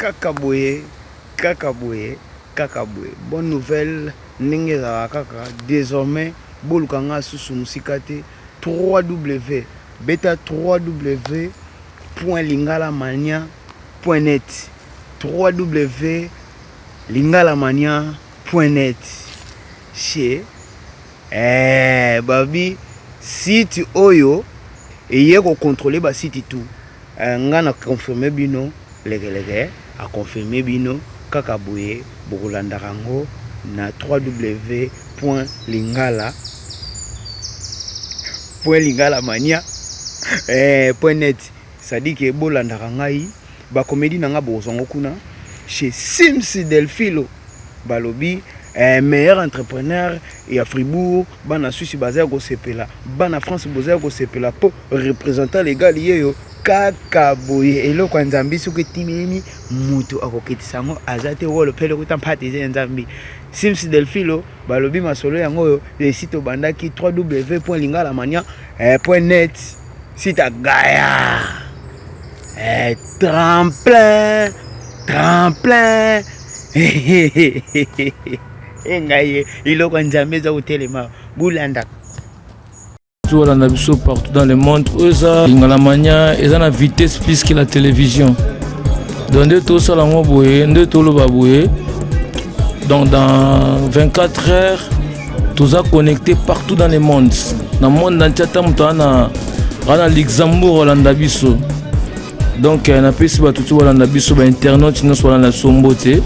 Kakaboye, Kakaboye, Kakaboye. Bonne nouvelle, Nengera Kaka. Désormais, Bolukanga Susumusikate, 3W, bêta 3W.lingalamania.net. www.lingalamania.net. Chez Babi, site Oyo, et hier on contrôlait ba site tout. On a confirmé bino, les a confirmé bino, Kakaboye, Bogolandarango, na www.lingalamania.net. Ça dit que Bolandarangai, ba comédie nanga bozongo kuna, chez Sims Delphilo, Balobi, meilleur entrepreneur et à Fribourg, bana Suisse basé à Gosepela, bana France basé à Gosepela pour représentant légal yo Kakaboye et lo kwa Nzambi suke timini mutu akoketi sango azate wo le pele ko tampatize Nzambi. Sims Delphilo balobi masolo yango yo le site bandaki www.lingalamania.net site à Gaïa. Tremplin. Engaye iloko Nzambe za utelema bulanda partout dans le monde. Lingalamania est à vitesse plus que la télévision. Donc donc dans 24 heures, tout est connecté partout dans le monde. Dans le monde entier, on a Luxembourg, Hollande. Donc on a pu tout Hollande, Internet, nous sommes dans la Sombote.